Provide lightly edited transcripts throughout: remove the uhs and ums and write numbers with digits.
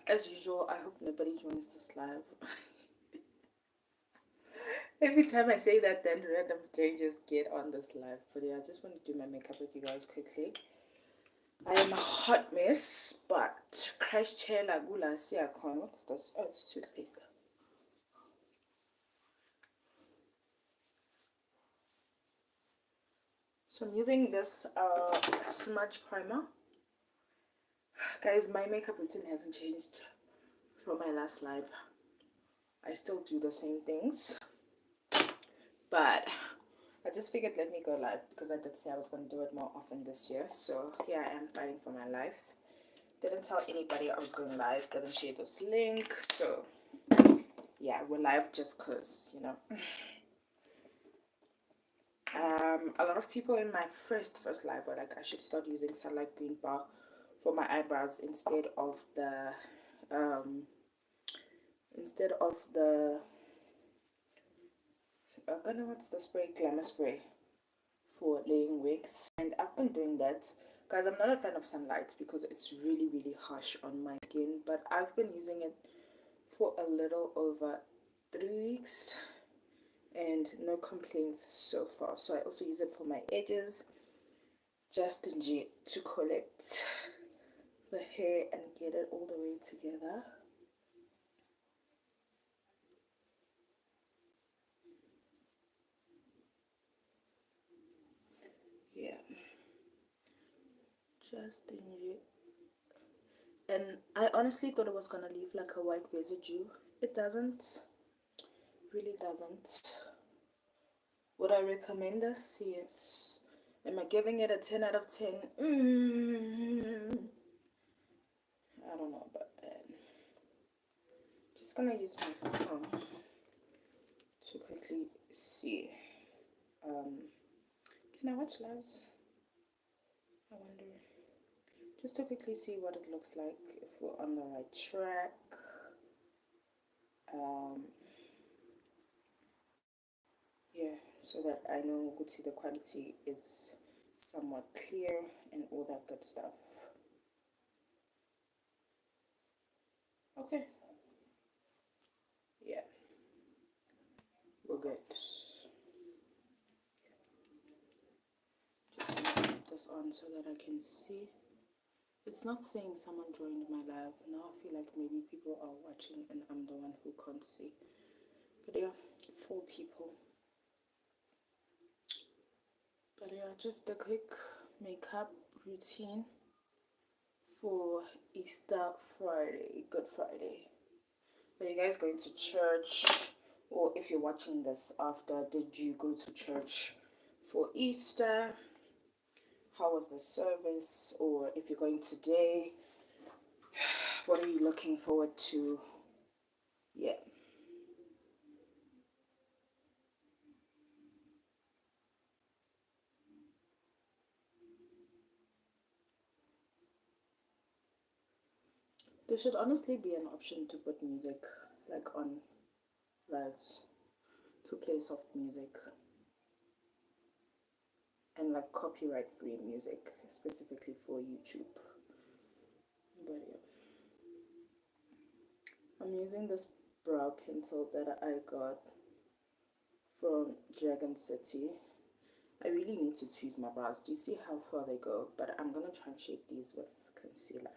As usual, I hope nobody joins this live. Every time I say that, then random strangers get on this live. But yeah, I just want to do my makeup with you guys quickly. I am a hot mess, but Christ chair lagula siakon. What's this? Oh, it's toothpaste. So I'm using this smudge primer. Guys, my makeup routine hasn't changed from my last live. I still do the same things, but I just figured let me go live because I did say I was going to do it more often this year. So here I am fighting for my life. Didn't tell anybody I was going live, didn't share this link. So yeah, we're live just because, you know. A lot of people in my first live were like, I should start using sunlight green bar for my eyebrows instead of the what's the spray, glamour spray for laying wigs. And I've been doing that. Guys, I'm not a fan of sunlight because it's really harsh on my skin, but I've been using it for a little over 3 weeks and no complaints so far. So I also use it for my edges, just to collect the hair and get it all the way together. Yeah, just inject. And I honestly thought it was gonna leave like a white residue. It doesn't, really doesn't. Would I recommend this? Yes. Am I giving it a 10 out of 10? I don't know about that. Just gonna use my phone to quickly see. Can I watch lives? I wonder. Just to quickly see what it looks like, if we're on the right track. Yeah, so that I know the quality is somewhat clear and all that good stuff. Okay. Yeah. We're good. Just gonna put this on so that I can see. It's not saying someone joined my live. Now I feel like maybe people are watching and I'm the one who can't see. But yeah, 4 people. But yeah, just a quick makeup routine for Easter Friday, Good Friday. Are you guys going to church? Or if you're watching this after, did you go to church for Easter? How was the service? Or if you're going today, what are you looking forward to? Yeah. There should honestly be an option to put music like on lives, to play soft music and like copyright free music specifically for YouTube. But yeah, I'm using this brow pencil that I got from Dragon City. I really need to tweeze my brows. Do you see how far they go? But I'm gonna try and shape these with concealer.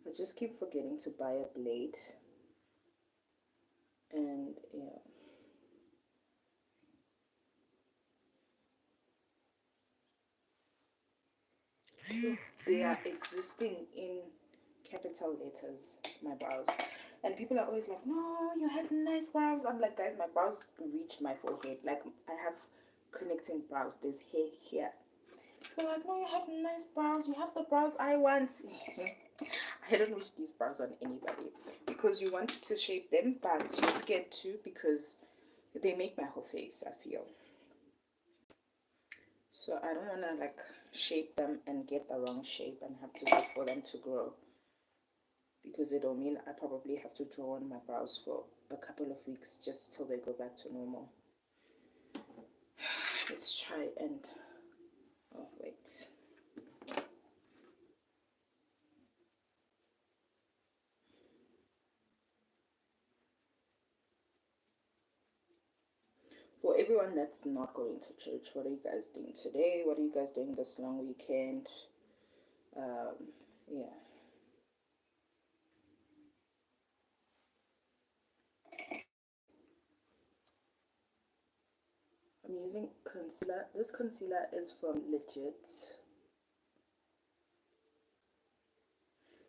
I just keep forgetting to buy a blade. And yeah. They are existing in capital letters, my brows. And people are always like, no, you have nice brows. I'm like, guys, my brows reach my forehead. Like, I have connecting brows. There's hair here. People are like, no, you have nice brows. You have the brows I want. I don't wish these brows on anybody because you want to shape them, but you're scared too because they make my whole face, I feel. So I don't want to like shape them and get the wrong shape and have to wait for them to grow, because it'll mean I probably have to draw on my brows for a couple of weeks just till they go back to normal. Let's try and, oh wait. For everyone that's not going to church, what are you guys doing today? What are you guys doing this long weekend? Yeah. I'm using concealer. This concealer is from Legit.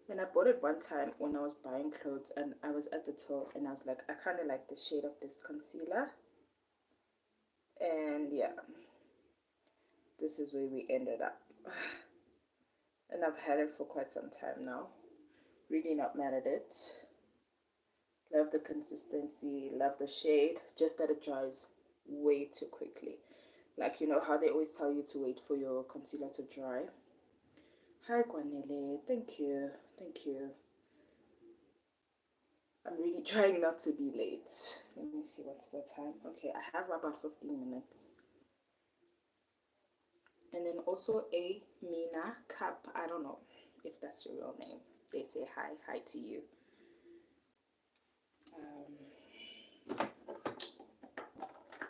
And I bought it one time when I was buying clothes and I was at the till and I was like, I kind of like the shade of this concealer. And yeah, this is where we ended up. And I've had it for quite some time now. Really not mad at it. Love the consistency, love the shade, just that it dries way too quickly. Like, you know how they always tell you to wait for your concealer to dry? Hi, Guanele. Thank you. Thank you. I'm really trying not to be late. Let me see what's the time. Okay, I have about 15 minutes. And then also a Mina Cup. I don't know if that's your real name. They say hi. Hi to you.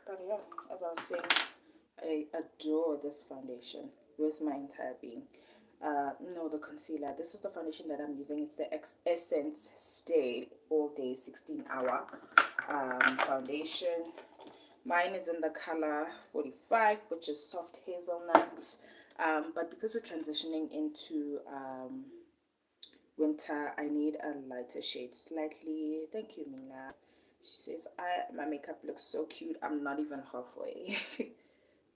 But yeah, as I was saying, I adore this foundation with my entire being. No, the concealer. This is the foundation that I'm using. It's the Essence Stay All Day 16-hour foundation. Mine is in the color 45, which is soft hazelnut. But because we're transitioning into winter, I need a lighter shade slightly. Thank you, Mina. She says, my makeup looks so cute. I'm not even halfway.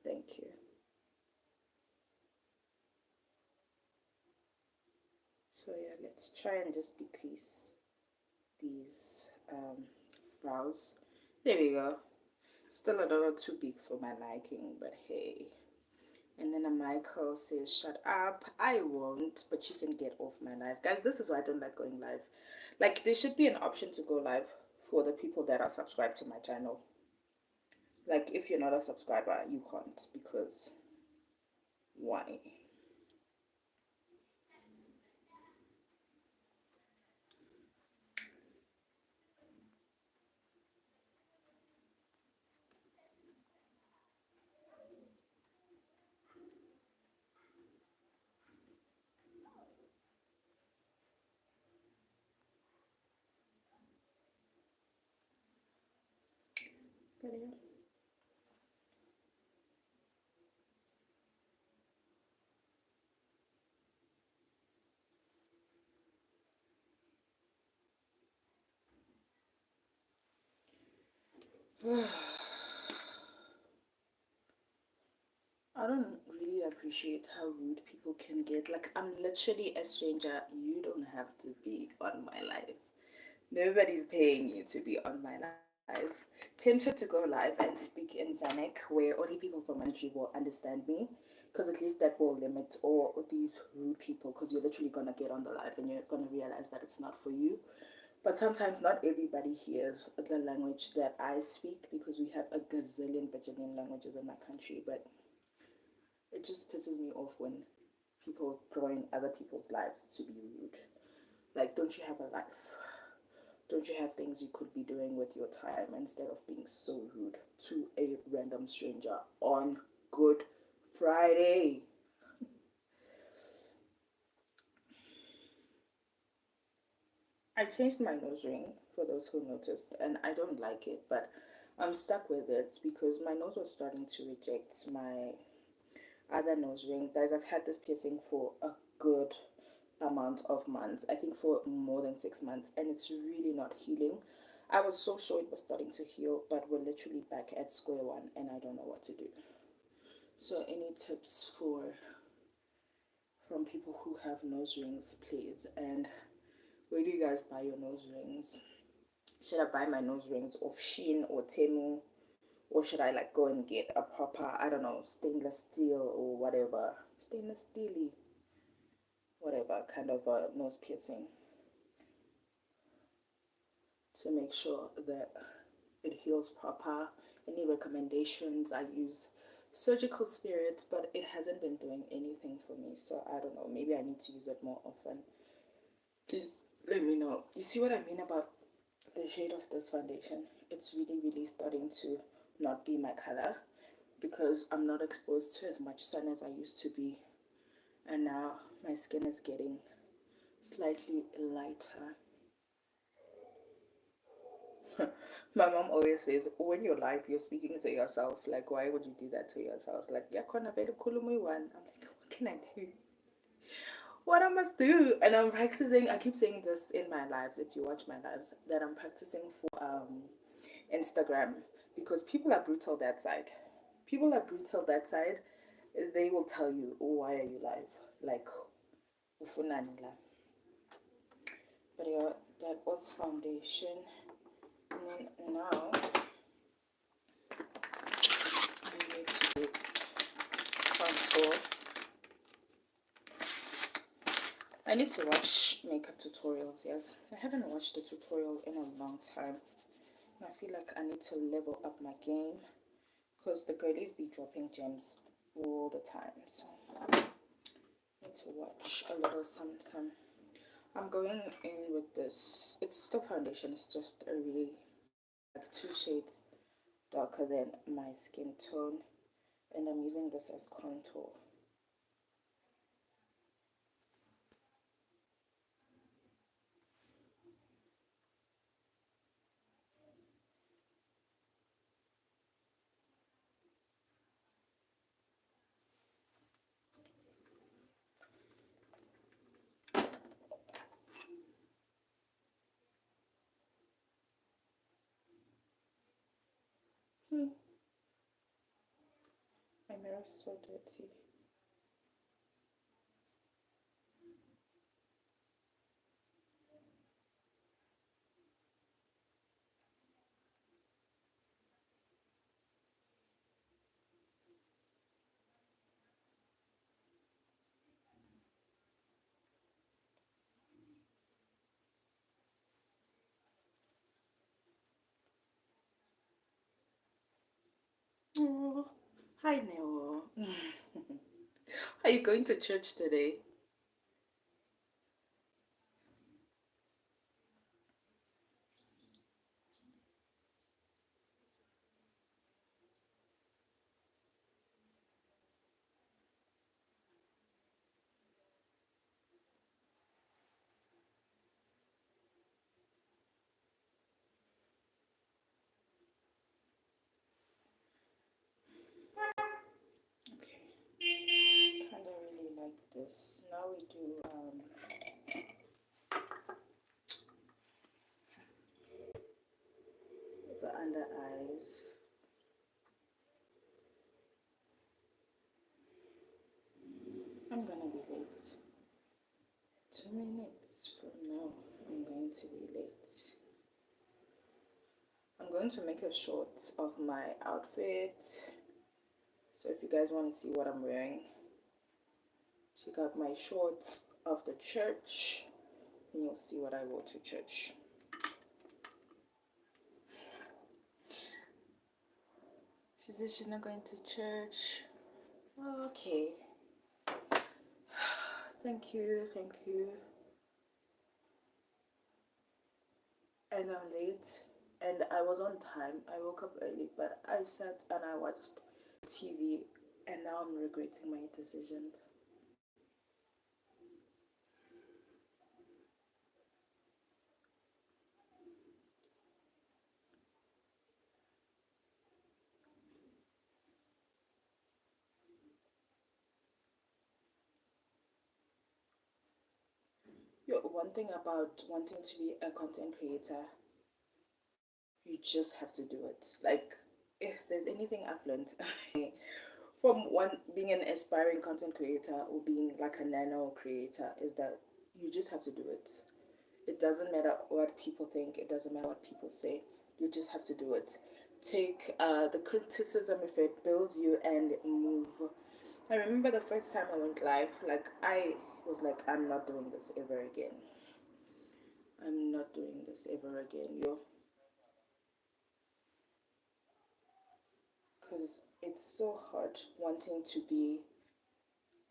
Thank you. So yeah, let's try and just decrease these brows. There we go. Still a little too big for my liking, but hey. And then a Michael says, shut up. I won't, but you can get off my live. Guys, this is why I don't like going live. Like, there should be an option to go live for the people that are subscribed to my channel. Like, if you're not a subscriber, you can't, because why? But yeah. I don't really appreciate how rude people can get. Like, I'm literally a stranger. You don't have to be on my live. Nobody's paying you to be on my live. Tempted to go live and speak in Vanek where only people from my country will understand me. Because at least that will limit all these rude people. Because you're literally going to get on the live and you're going to realize that it's not for you. But sometimes not everybody hears the language that I speak because we have a gazillion bajillion languages in my country. But it just pisses me off when people join other people's lives to be rude. Like, don't you have a life? Don't you have things you could be doing with your time instead of being so rude to a random stranger on Good Friday? I changed my nose ring for those who noticed, and I don't like it, but I'm stuck with it because my nose was starting to reject my other nose ring. Guys, I've had this piercing for a good amount of months. I think for more than 6 months, and it's really not healing. I was so sure it was starting to heal, but we're literally back at square one, and I don't know what to do. So, any tips for from people who have nose rings, please? And where do you guys buy your nose rings? Should I buy my nose rings off Shein or Temu? Or should I like go and get a proper, I don't know, stainless steel or whatever, stainless steely, whatever kind of a nose piercing to make sure that it heals proper? Any recommendations? I use surgical spirits, but it hasn't been doing anything for me, so I don't know, maybe I need to use it more often. Please let me know. You see what I mean about the shade of this foundation? It's really starting to not be my color because I'm not exposed to as much sun as I used to be. And now my skin is getting slightly lighter. My mom always says, when you're live, you're speaking to yourself. Like, why would you do that to yourself? Like, yeah, I'm like, what can I do? What I must do? And I'm practicing. I keep saying this in my lives. If you watch my lives, that I'm practicing for Instagram, because people are brutal that side. People are brutal that side. They will tell you, oh, why are you live? Like, ufunani la. But yeah, that was foundation. And then now I need to contour. I need to watch makeup tutorials, yes. I haven't watched a tutorial in a long time. I feel like I need to level up my game because the girlies be dropping gems all the time. So I need to watch a little some. I'm going in with this. It's still foundation. It's just a really like 2 shades darker than my skin tone. And I'm using this as contour. My mirror is so dirty. Oh, hi Neo. Are you going to church today? Okay. Kinda really like this. Now we do the under eyes. I'm gonna be late. 2 minutes from now, I'm going to be late. I'm going to make a short of my outfit. So if you guys want to see what I'm wearing, check out my shorts of the church and you'll see what I wore to church. She says she's not going to church. Okay. Thank you, thank you. And I'm late and I was on time. I woke up early, but I sat and I watched TV and now I'm regretting my decision. Yo, one thing about wanting to be a content creator, you just have to do it. Like, if there's anything I've learned from one being an aspiring content creator or being like a nano creator, is that you just have to do it. It doesn't matter what people think, it doesn't matter what people say, you just have to do it. Take the criticism if it builds you and move. I remember the first time I went live, like I was like, I'm not doing this ever again. I'm not doing this ever again, yo. Because it's so hard wanting to be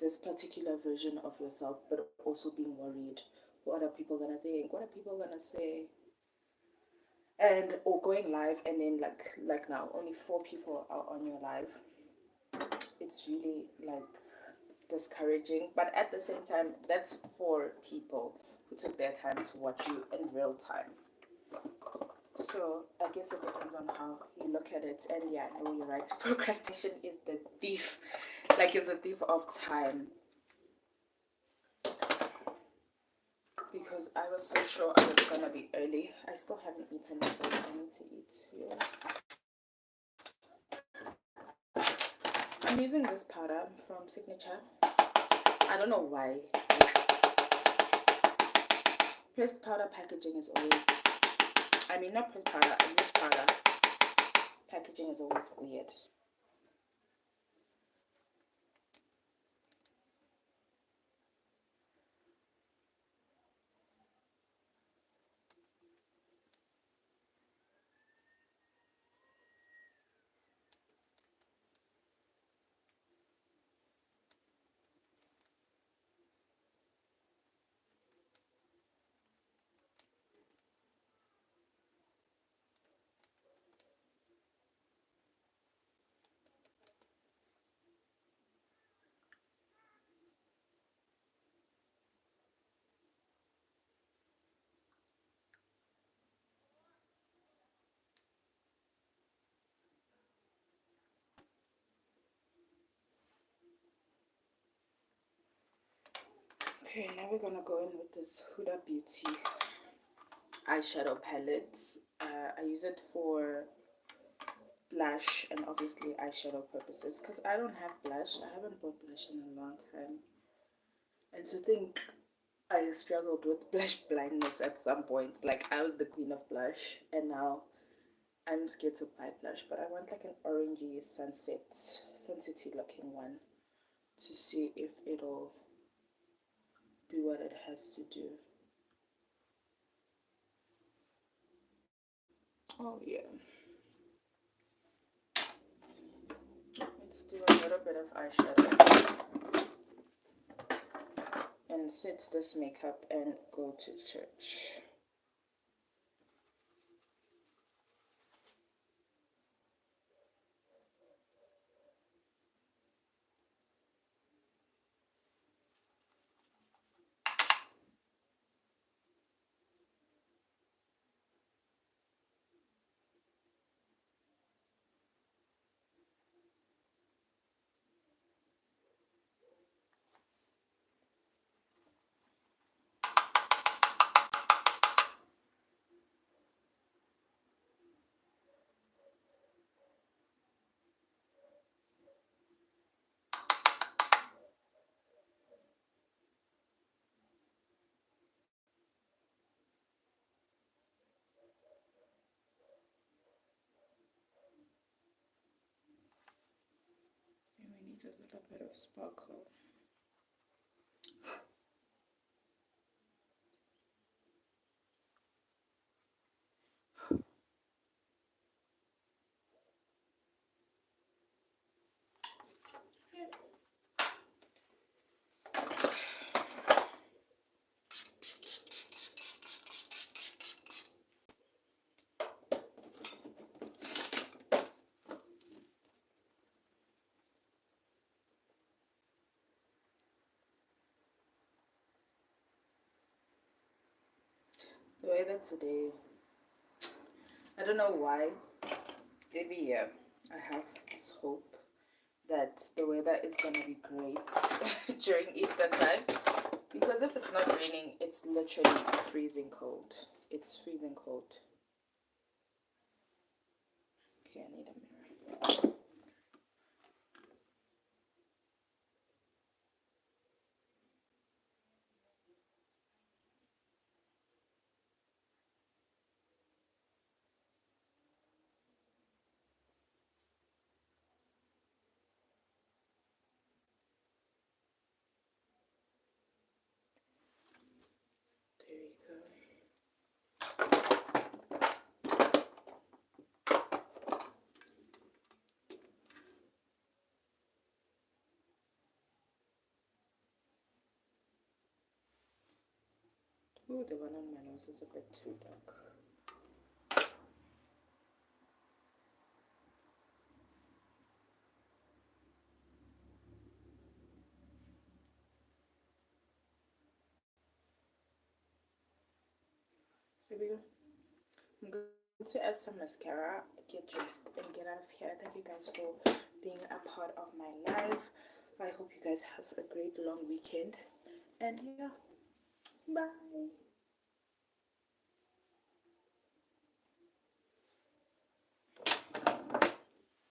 this particular version of yourself, but also being worried. What are people gonna think? What are people gonna say? and or going live and then like now only 4 people are on your live. It's really like discouraging, but at the same time, that's 4 people who took their time to watch you in real time. So I guess it depends on how you look at it. And yeah, I know you're right. Procrastination is the thief, like it's a thief of time. Because I was so sure I was gonna be early. I still haven't eaten today. I need to eat. Yeah. I'm using this powder from Signature. I don't know why. Pressed powder packaging is always, I mean not pressed powder, I use powder. Packaging is always weird. Okay, now we're gonna go in with this Huda Beauty eyeshadow palette. I use it for blush and obviously eyeshadow purposes because I don't have blush. I haven't bought blush in a long time. And to think I struggled with blush blindness at some point. Like I was the queen of blush and now I'm scared to buy blush, but I want like an orangey sunsety looking one to see if it'll do what it has to do. Oh yeah. Let's do a little bit of eyeshadow and set this makeup and go to church. And we need a little bit of sparkle. The weather today, I don't know why. Every year I have this hope that the weather is gonna be great during Easter time. Because if it's not raining, it's literally freezing cold. It's freezing cold. Okay, I need a mirror. There we go. Oh, the one on my nose is a bit too dark. Here we go. I'm going to add some mascara, get dressed, and get out of here. Thank you guys for being a part of my life. I hope you guys have a great long weekend. And yeah, bye.